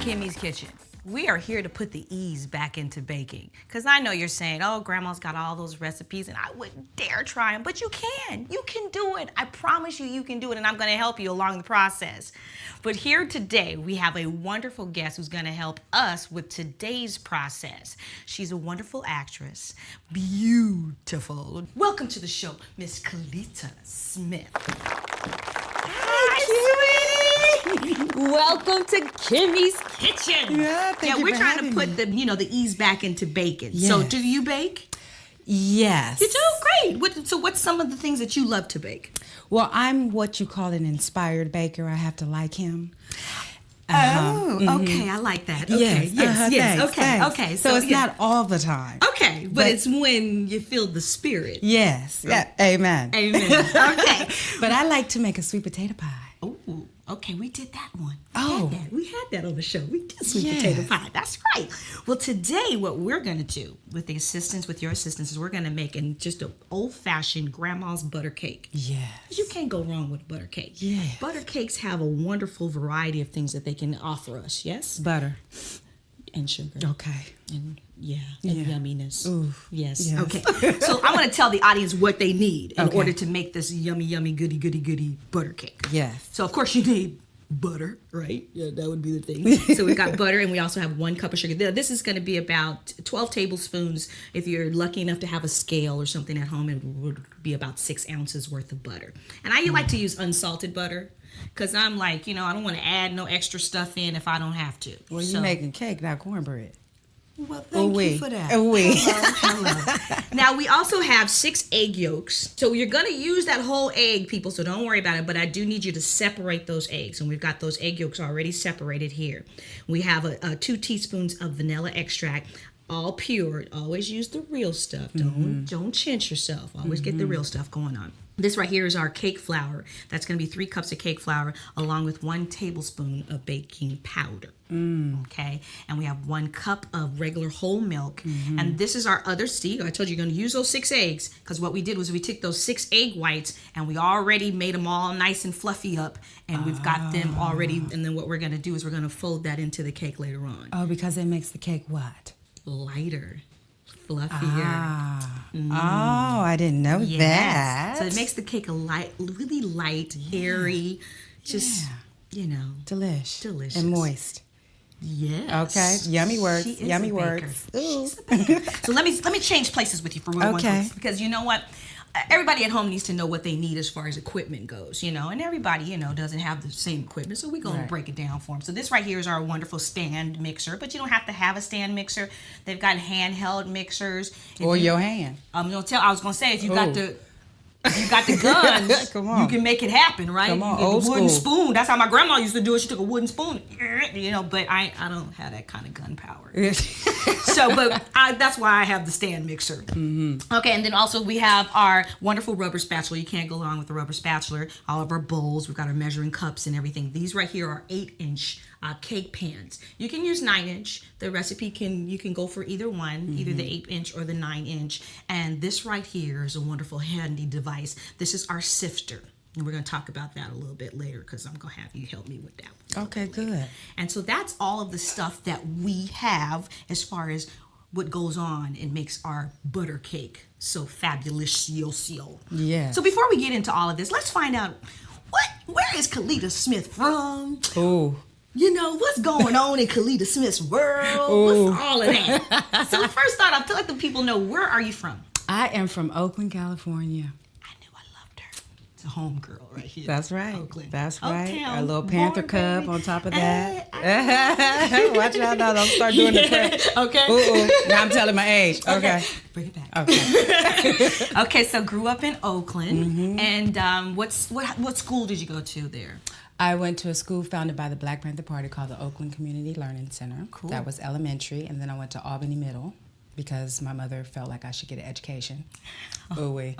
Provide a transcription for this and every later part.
Kimmie's Kitchen. We are here to put the ease back into baking. Because I know you're saying, oh, Grandma's got all those recipes and I wouldn't dare try them. But you can. You can do it. I promise you, you can do it. And I'm going to help you along the process. But here today, we have a wonderful guest who's going to help us with today's process. She's a wonderful actress. Beautiful. Welcome to the show, Miss Kellita Smith. Welcome to Kimmie's Kitchen. Yeah, we're trying to put the ease back into baking. Yes. So, do you bake? Yes. You do? Great. So what's some of the things that you love to bake? Well, I'm what you call an inspired baker. I have to like him. Okay. I like that. Okay. Yes. Thanks. Okay. So it's not all the time. Okay, but it's when you feel the spirit. Yes. Yeah. Amen. Okay. But I like to make a sweet potato pie. Oh, okay. We did that one. We had that on the show. We did sweet potato pie. That's right. Well, today what we're going to do with your assistance, is we're going to make just an old-fashioned grandma's butter cake. Yes. You can't go wrong with a butter cake. Yes. Butter cakes have a wonderful variety of things that they can offer us. Yes. Butter. And sugar. Okay. And yumminess. Ooh. Yes. Yes. Okay. So I'm going to tell the audience what they need in order to make this yummy, goody butter cake. Yes. So of course you need butter, right? Yeah, that would be the thing. So we've got butter, and we also have 1 cup of sugar. This is going to be about 12 tablespoons. If you're lucky enough to have a scale or something at home, it would be about 6 ounces worth of butter. And I like to use unsalted butter, because I'm like, I don't want to add no extra stuff in if I don't have to. Well, you're making cake, not cornbread. Well, thank you for that. Hello. Now, we also have 6 egg yolks. So you're going to use that whole egg, people, so don't worry about it. But I do need you to separate those eggs. And we've got those egg yolks already separated here. We have 2 teaspoons of vanilla extract, all pure. Always use the real stuff. Don't chinch yourself. Always get the real stuff going on. This right here is our cake flour. That's going to be 3 cups of cake flour along with 1 tablespoon of baking powder. Okay, and we have 1 cup of regular whole milk. And this is our other seed. I told you you're going to use those 6 eggs, because what we did was we took those 6 egg whites and we already made them all nice and fluffy up, and we've got them already. And then what we're going to do is we're going to fold that into the cake later on. Oh, because it makes the cake what? Lighter. Fluffier. Oh, I didn't know that. So it makes the cake really light, airy, just delicious delicious and moist. Yes. Okay. Yummy words. She is Yummy a words. Baker. She's a baker. So let me change places with you for one place, because you know what? Everybody at home needs to know what they need as far as equipment goes, and everybody, doesn't have the same equipment, so we're going to break it down for them. So this right here is our wonderful stand mixer, but you don't have to have a stand mixer. They've got handheld mixers. Or your hand. I was going to say, if you got the guns, Come on. you can make it happen, right? Come on, you get old the wooden school. spoon. That's how my grandma used to do it. She took a wooden spoon, but I don't have that kind of gunpowder. That's why I have the stand mixer. Okay, and then also we have our wonderful rubber spatula. You can't go wrong with the rubber spatula. All of our bowls. We've got our measuring cups and everything. These right here are 8-inch cake pans. You can use 9-inch. The recipe you can go for either one, either the 8-inch or the 9-inch. And this right here is a wonderful handy device. This is our sifter. And we're going to talk about that a little bit later, because I'm going to have you help me with that. Okay, good. And so that's all of the stuff that we have as far as what goes on and makes our butter cake so fabulous. Yeah. So before we get into all of this, let's find out where is Kellita Smith from? Oh. What's going on in Kellita Smith's world? Ooh. What's all of that? So first thought, I'll let the people know, where are you from? I am from Oakland, California. I knew I loved her. It's a home girl right here. That's right. Oakland. That's right. Uptown, A little Panther born, cub baby. on top of that. Watch out now. Don't start doing the trick. Okay. Ooh. Now I'm telling my age. Okay. Bring it back. Okay. Okay, so grew up in Oakland. And what school did you go to there? I went to a school founded by the Black Panther Party called the Oakland Community Learning Center. Cool. That was elementary. And then I went to Albany Middle, because my mother felt like I should get an education. Okay.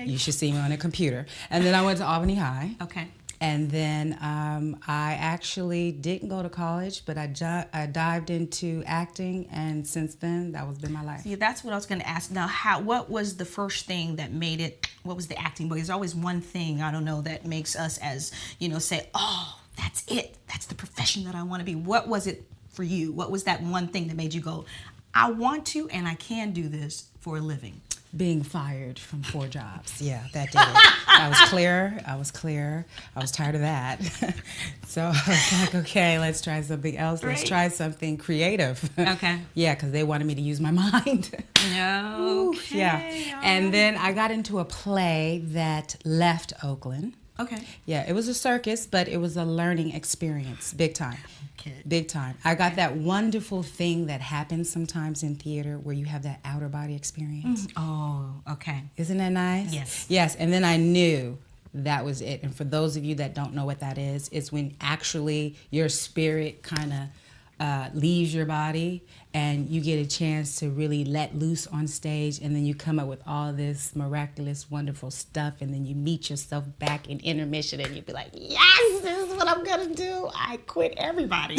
You should see me on a computer. And then I went to Albany High. Okay. And then I actually didn't go to college, but I dived into acting, and since then, that has been my life. See, that's what I was going to ask. Now, what was the first thing that made it, what was the acting? Because there's always one thing, I don't know, that makes us say, oh, that's it. That's the profession that I want to be. What was it for you? What was that one thing that made you go, I want to and I can do this for a living? Being fired from 4 jobs. Yeah, that did it. I was clear. I was tired of that. So I was like, okay, let's try something else. Let's try something creative. Okay. Yeah, because they wanted me to use my mind. No. Okay. Yeah. And then I got into a play that left Oakland. Okay. Yeah, it was a circus, but it was a learning experience, big time. Okay. Big time. I got that wonderful thing that happens sometimes in theater where you have that outer body experience. Oh, okay. Isn't that nice? Yes. Yes, and then I knew that was it. And for those of you that don't know what that is, it's when actually your spirit kind of leaves your body and you get a chance to really let loose on stage, and then you come up with all this miraculous, wonderful stuff, and then you meet yourself back in intermission and you be like, yes, this is what I'm gonna do. I quit everybody.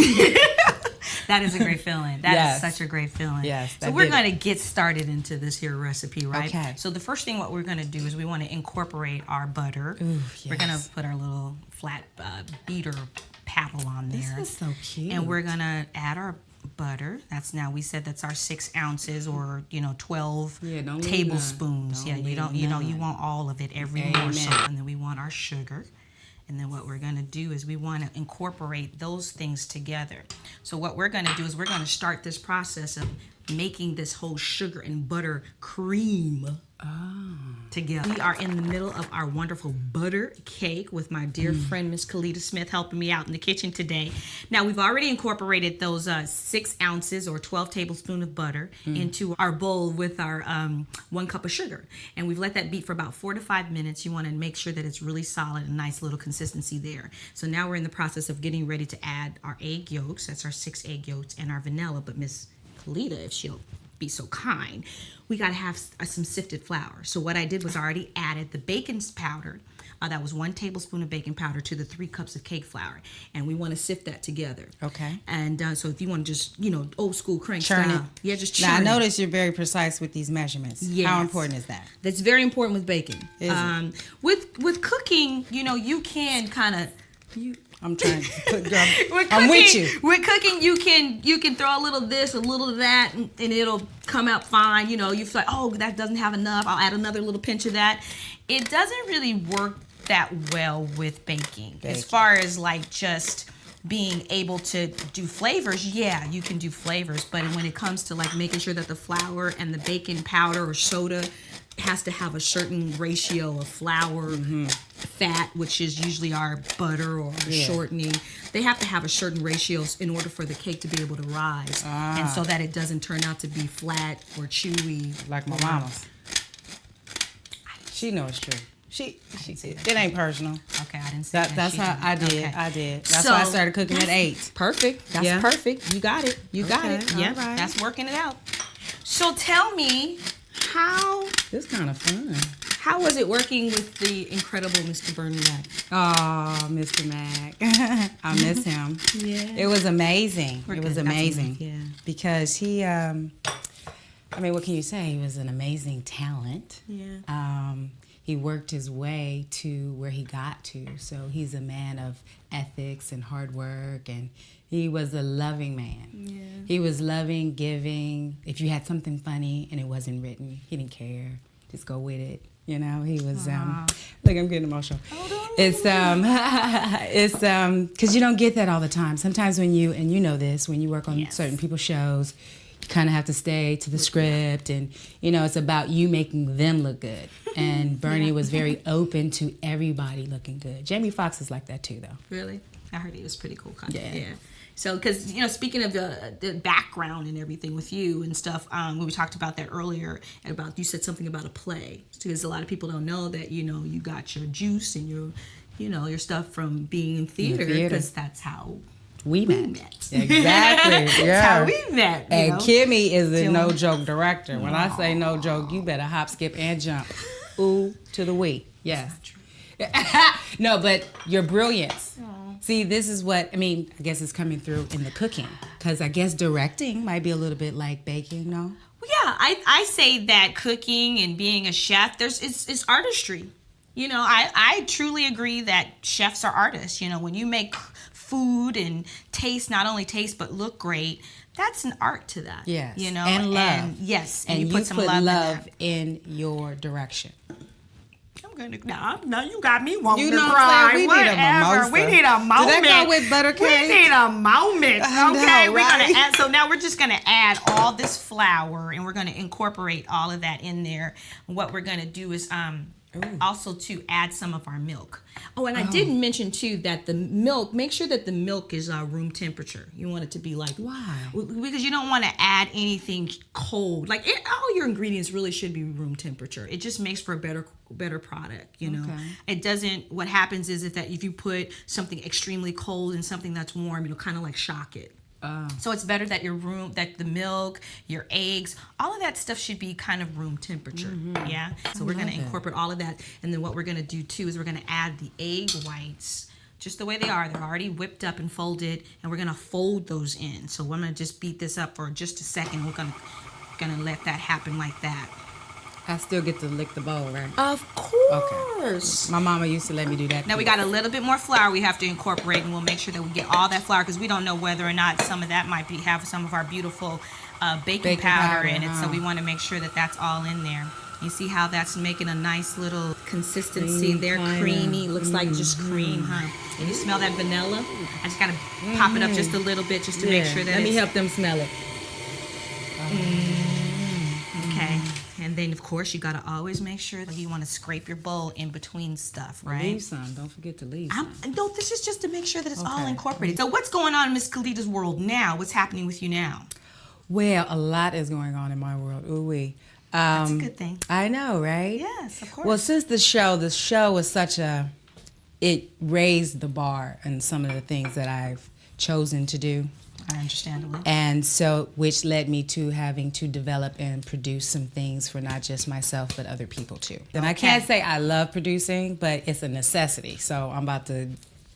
That is a great feeling. That is such a great feeling. Yes. So we're going to get started into this here recipe, right? Okay. So the first thing what we're going to do is we want to incorporate our butter. Ooh, We're going to put our little flat beater paddle on there. This is so cute. And we're going to add our butter. We said that's our 6 ounces or 12 tablespoons. You want all of it, every morsel. And then we want our sugar. And then what we're going to do is we want to incorporate those things together. So what we're going to do is we're going to start this process of making this whole sugar and butter cream together. We are in the middle of our wonderful butter cake with my dear friend, Miss Kellita Smith, helping me out in the kitchen today. Now, we've already incorporated those 6 ounces or 12 tablespoons of butter into our bowl with our 1 cup of sugar. And we've let that beat for about 4 to 5 minutes. You want to make sure that it's really solid and nice little consistency there. So now we're in the process of getting ready to add our egg yolks. That's our 6 egg yolks and our vanilla. But Miss Kellita, if she'll be so kind, we got to have some sifted flour. So what I did was I already added the baking powder. That was 1 tablespoon of baking powder to the 3 cups of cake flour. And we want to sift that together. Okay. And so if you want to just, old school crank churn style. it. Yeah, just churn Now, I it. notice you're very precise with these measurements. Yes. How important is that? That's very important with baking. Is it? With cooking, you can kind of... I'm trying to put I'm with you. With cooking, you can throw a little of this, a little of that, and it'll come out fine. You feel like, oh, that doesn't have enough. I'll add another little pinch of that. It doesn't really work that well with baking. As far as like just being able to do flavors, yeah, you can do flavors. But when it comes to like making sure that the flour and the baking powder or soda has to have a certain ratio of flour, fat, which is usually our butter or shortening. They have to have a certain ratio in order for the cake to be able to rise, and so that it doesn't turn out to be flat or chewy. Like my mama's. She knows it's true. She it ain't personal. Okay, I didn't say that. That's how I did. Okay. I did. That's why I started cooking at 8. Perfect. That's perfect. You got it. You got it. Yeah, right. That's working it out. So tell me, how... This kind of fun. How was it working with the incredible Mr. Vernée? Oh, Mr. Mac. I miss him. Yeah. It was amazing. It was amazing. Yeah. Because he, what can you say? He was an amazing talent. Yeah. He worked his way to where he got to. So he's a man of ethics and hard work, and he was a loving man. Yeah. He was loving, giving. If you had something funny and it wasn't written, he didn't care. Just go with it. He was, look, I'm getting emotional. It's because you don't get that all the time. Sometimes when you know this, when you work on certain people's shows, you kind of have to stay to the script, and, it's about you making them look good. And Vernée was very open to everybody looking good. Jamie Foxx is like that too, though. Really? I heard he was pretty cool. Yeah. So, because, speaking of the background and everything with you and stuff, when we talked about that earlier, you said something about a play. Because a lot of people don't know that, you got your juice and your stuff from being in theater, because that's how we met. Exactly. That's how we met. And Kimmie is a no-joke director. When I say no joke, you better hop, skip, and jump. Ooh to the we. Yes. No, but your brilliance. See, this is what, I guess it's coming through in the cooking. Because I guess directing might be a little bit like baking, no? Well, yeah, I say that cooking and being a chef, it's artistry. I truly agree that chefs are artists. When you make food and not only taste but look great. That's an art to that. Yes. You know, and love. And yes, and you put some love in your direction. Now you got me wanting to what cry. I'm saying? We need a mimosa. We need a moment. Do that go with butter cake? We need a moment. I Okay, know, we're gonna right? add. So now we're just gonna add all this flour, and we're gonna incorporate all of that in there. What we're gonna do is also to add some of our milk. Oh, and I didn't mention too that the milk. Make sure that the milk is room temperature. You want it to be like Why? Because you don't want to add anything cold. Like all your ingredients really should be room temperature. It just makes for a better product. You know, it doesn't. What happens is if you put something extremely cold and something that's warm, it'll kind of like shock it. So it's better that that the milk, your eggs, all of that stuff should be kind of room temperature. Yeah. So we're gonna incorporate all of that, and then what we're gonna do too is we're gonna add the egg whites just the way they are. They're already whipped up and folded, and we're gonna fold those in. So I'm gonna just beat this up for just a second. We're gonna let that happen like that. I still get to lick the bowl, right? Of course. Okay. My mama used to let me do that. Now we got a little bit more flour we have to incorporate, and we'll make sure that we get all that flour because we don't know whether or not some of that might have some of our beautiful baking powder in it. So we want to make sure that that's all in there. You see how that's making a nice little consistency. They're creamy. Looks like just cream, huh? And you smell that vanilla? I just got to pop it up just a little bit just to make sure that Let me help them smell it. Okay. And then, of course, you got to always make sure that you want to scrape your bowl in between stuff, right? Leave some. Don't forget to leave some. No, this is just to make sure that it's all incorporated. So what's going on in Miss Kellita's world now? What's happening with you now? Well, a lot is going on in my world. Ooh-wee. That's a good thing. I know, right? Yes, of course. Well, since the show was it raised the bar in some of the things that I've chosen to do. Understandable. And so, which led me to having to develop and produce some things for not just myself, but other people too. And I can't say I love producing, but it's a necessity. So I'm about to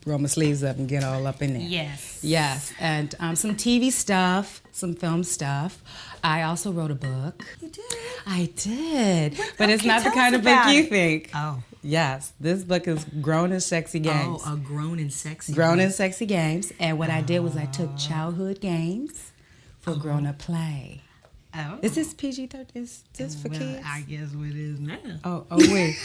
roll my sleeves up and get all up in there. Yes. Yes. And some TV stuff, some film stuff. I also wrote a book. You did? I did. But it's Okay, not the tell kind us of book about you it. think. Oh. Yes, this book is Grown and Sexy Games. Oh, a grown and sexy. Grown and Sexy Games. And what I did was I took childhood games for grown-up play. Oh. Is this PG-13? Is this for kids? I guess it is now. Oh, wait.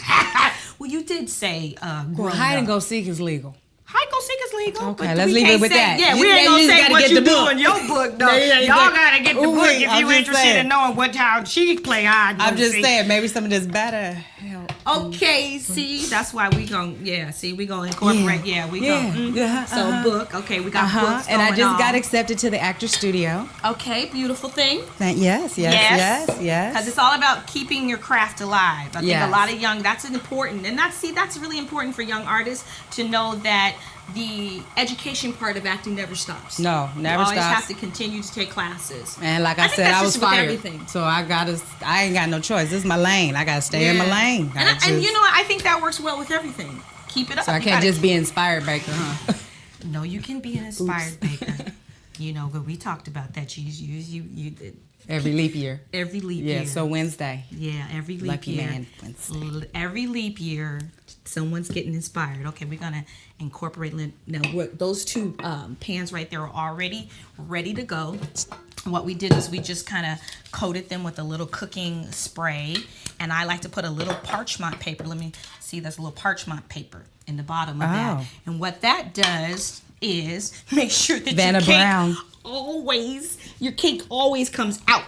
Well, you did say Well, grown hide and up. go seek is legal. Hide and go seek is legal. Okay, but let's we leave can't it with say- that. Yeah, You- we ain't you gonna just say gotta what get you the do book. in your book, though. Yeah, Y'all gotta get the Ooh, book wait, if I'm you're just interested saying. in knowing how she play hide and I'm go just seek. saying, maybe some of this better help. Okay, see, that's why we gonna incorporate. Yeah, we gonna. So book. Okay, we got books And I going just on. got accepted to the Actors Studio. Okay, beautiful thing. Yes. Because it's all about keeping your craft alive. I think Yes. a lot of that's important, and that's really important for young artists to know that the education part of acting never stops. No, never You always stops. have to continue to take classes. And like I think said, that's I was just with fired. everything. So I ain't got no choice. This is my lane. I gotta stay in my lane. And you know what? I think that works well with everything. Keep it up. So I You can't gotta just be inspired baker, huh? No, you can be an inspired baker. You know, but we talked about that. You did Every leap year. every leap Yeah, year. so Wednesday. Yeah, every leap Lucky year. man Wednesday. Every leap year, someone's getting inspired. Okay, we're gonna incorporate now. Those two pans right there are already ready to go. What we did is we just kind of coated them with a little cooking spray, and I like to put a little parchment paper. Let me see. There's a little parchment paper in the bottom of that, and what that does is make sure that Vanna Brown. your cake always comes out.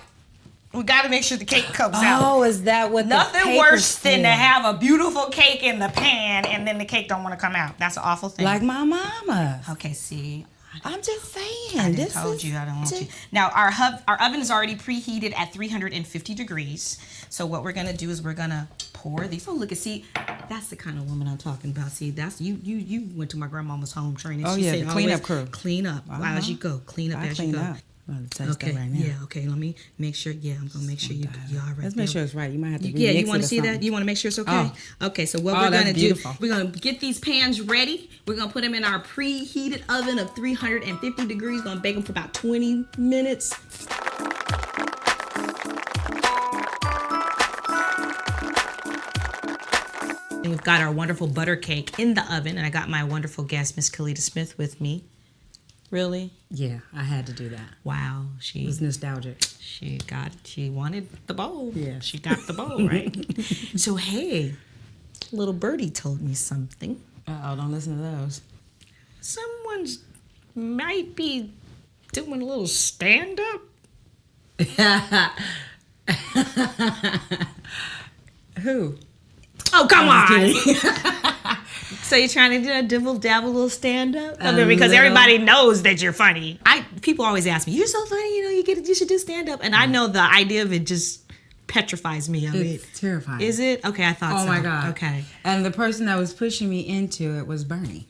We got to make sure the cake comes out. Oh, is that what Nothing the paper's worse than for? to have a beautiful cake in the pan and then the cake don't want to come out. That's an awful thing. Like my mama. Okay, see. I'm just saying. I this told is you I don't want you. Now our oven is already preheated at 350 degrees. So what we're gonna do is we're gonna pour these. Oh look, see, that's the kind of woman I'm talking about. See, that's you went to my grandmama's home training. Oh, She yeah, said, the cleanup always crew. Clean up as you go. Clean up I as clean you go. up. I'm gonna taste Okay, that right now. yeah, okay. Let me make sure. Yeah, I'm gonna make sure you all right. Let's make sure it's right. You might have to remix Yeah, you it want or to see something. that? You want to make sure it's okay? Oh. Okay, so what Oh, we're that's going to do, beautiful. we're going to get these pans ready. We're going to put them in our preheated oven of 350 degrees. Going to bake them for about 20 minutes. And we've got our wonderful butter cake in the oven, and I got my wonderful guest, Miss Kellita Smith, with me. Really? Yeah, I had to do that. Wow. It was nostalgic. She wanted the bowl. Yeah. She got the bowl, right? So, hey, little birdie told me something. Uh-oh, don't listen to those. Someone's might be doing a little stand-up. Who? Oh, come on. So you're trying to do a dibble-dabble little stand-up? I mean, because everybody knows that you're funny. People always ask me, you're so funny, you should do stand-up. And I know the idea of it just petrifies me. It's terrifying. Is it? Okay, I thought so. Oh, my God. Okay. And the person that was pushing me into it was Vernée.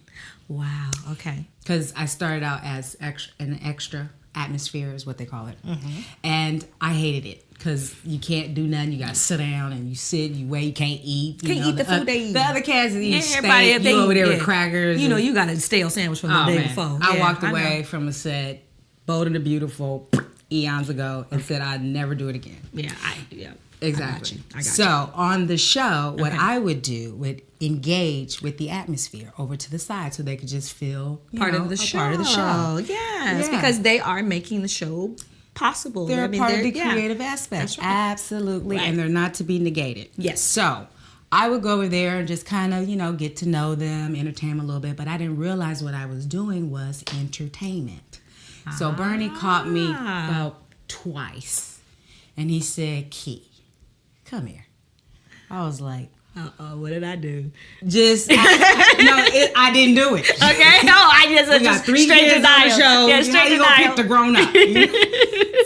Wow, okay. Because I started out as an extra atmosphere is what they call it. Mm-hmm. And I hated it. Because you can't do nothing. You got to sit down and you sit, you wait, you can't eat. Can't eat the food they eat. The other cats eat everybody, steak. You over there with crackers. You got a stale sandwich from the day before. I walked away from a set, Bold and the Beautiful, eons ago, and said I'd never do it again. Yeah. Exactly. I got you. So on the show, what I would do would engage with the atmosphere over to the side so they could just feel part of the show. Yes, because they are making the show possible. They're part of the creative aspect. Right. Absolutely. Right. And they're not to be negated. Yes. So I would go over there and just kind of, get to know them, entertain them a little bit. But I didn't realize what I was doing was entertainment. So Vernée caught me about twice. And he said, Key, come here. I was like, what did I do? I didn't do it. Okay. No, I just we got 3 kids on the show. Yeah, straight to gonna pick the grown up.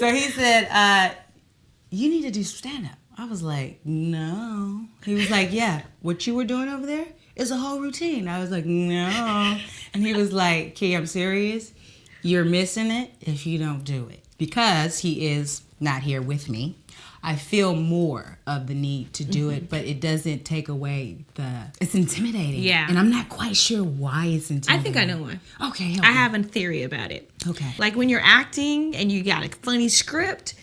So he said, you need to do stand up. I was like, no. He was like, yeah, what you were doing over there is a whole routine. I was like, no. And he was like, Key, I'm serious. You're missing it if you don't do it. Because he is not here with me, I feel more of the need to do it, but it doesn't take away it's intimidating. Yeah. And I'm not quite sure why it's intimidating. I think I know why. Okay. I have a theory about it. Okay. Like when you're acting and you got a funny script,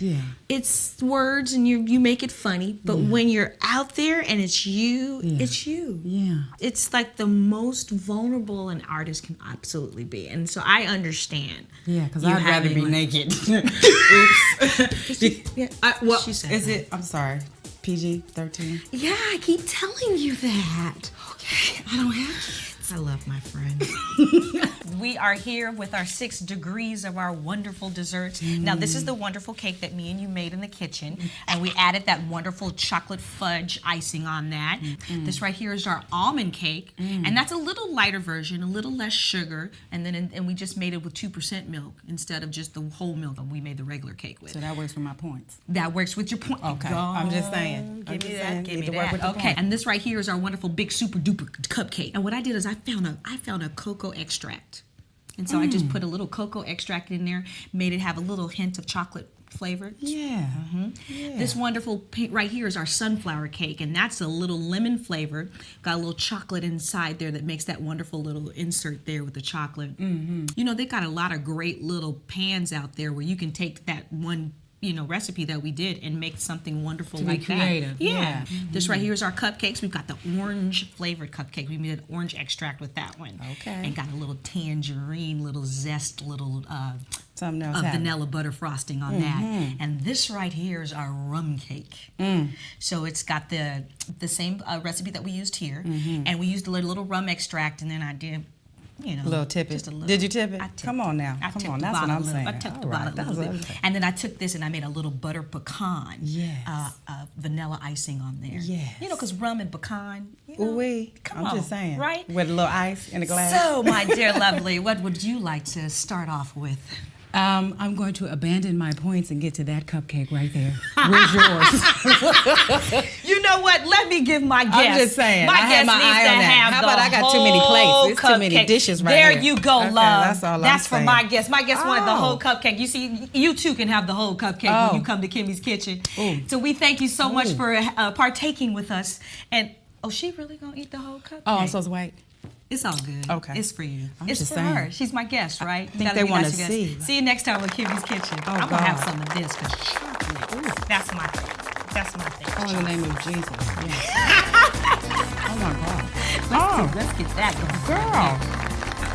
it's words and you make it funny, but when you're out there and it's you, it's you. Yeah. It's like the most vulnerable an artist can absolutely be. And so I understand. Yeah, because I'd rather be naked. Oops. She said is it? I'm sorry. PG-13? Yeah, I keep telling you that. Okay. I don't have kids. I love my friend. We are here with our 6 degrees of our wonderful desserts. Now, this is the wonderful cake that me and you made in the kitchen. And we added that wonderful chocolate fudge icing on that. This right here is our almond cake. And that's a little lighter version, a little less sugar. And then and we just made it with 2% milk instead of just the whole milk that we made the regular cake with. So that works for my points. That works with your point. Okay. I'm just saying. Give me that. Okay. And this right here is our wonderful big super duper cupcake. And what I did is I found a cocoa extract. And so I just put a little cocoa extract in there, made it have a little hint of chocolate flavor. Yeah. This wonderful right here is our sunflower cake, and that's a little lemon flavor. Got a little chocolate inside there that makes that wonderful little insert there with the chocolate. They got a lot of great little pans out there where you can take that one recipe that we did and make something wonderful to like be creative. That. Yeah. This right here is our cupcakes. We've got the orange flavored cupcake. We made an orange extract with that one. Okay. And got a little tangerine, little zest, little something else vanilla butter frosting on that. And this right here is our rum cake. So it's got the same recipe that we used here. And we used a little rum extract, and then I did a little tip it. Just a little. Did you tip it? Come on now. Come on. That's what I'm saying. I tipped the bottle a little bit. And then I took this and I made a little butter pecan. Yes. Vanilla icing on there. Yes. Because rum and pecan. I'm just saying. Right? With a little ice in a glass. So, my dear lovely, what would you like to start off with? I'm going to abandon my points and get to that cupcake right there. Where's yours? You know what? Let me give my guess. I'm just saying. My guess needs to have How about I got too many plates? There's too many dishes right there. here. There you go, okay, love. That's all That's I'm for saying. my guess. My guess wanted the whole cupcake. You see, you too can have the whole cupcake when you come to Kimmie's kitchen. So we thank you so much for partaking with us. And, she really going to eat the whole cupcake? Oh, I'm supposed to wait? It's all good. Okay. It's for you. I'm it's just for saying. her. She's my guest, right? I think they want to see. See you next time with Kimmie's Kitchen. I'm going to have some of this because chocolate, that's my thing. That's my thing. Oh, in the name of Jesus. Yes. Oh, my God. Let's get that going. Girl.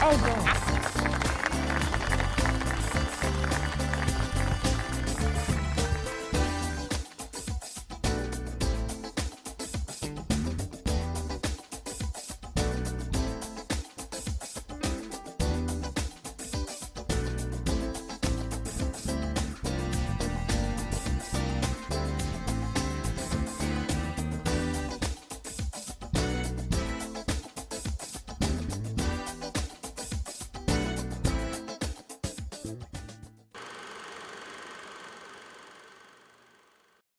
Oh, girl.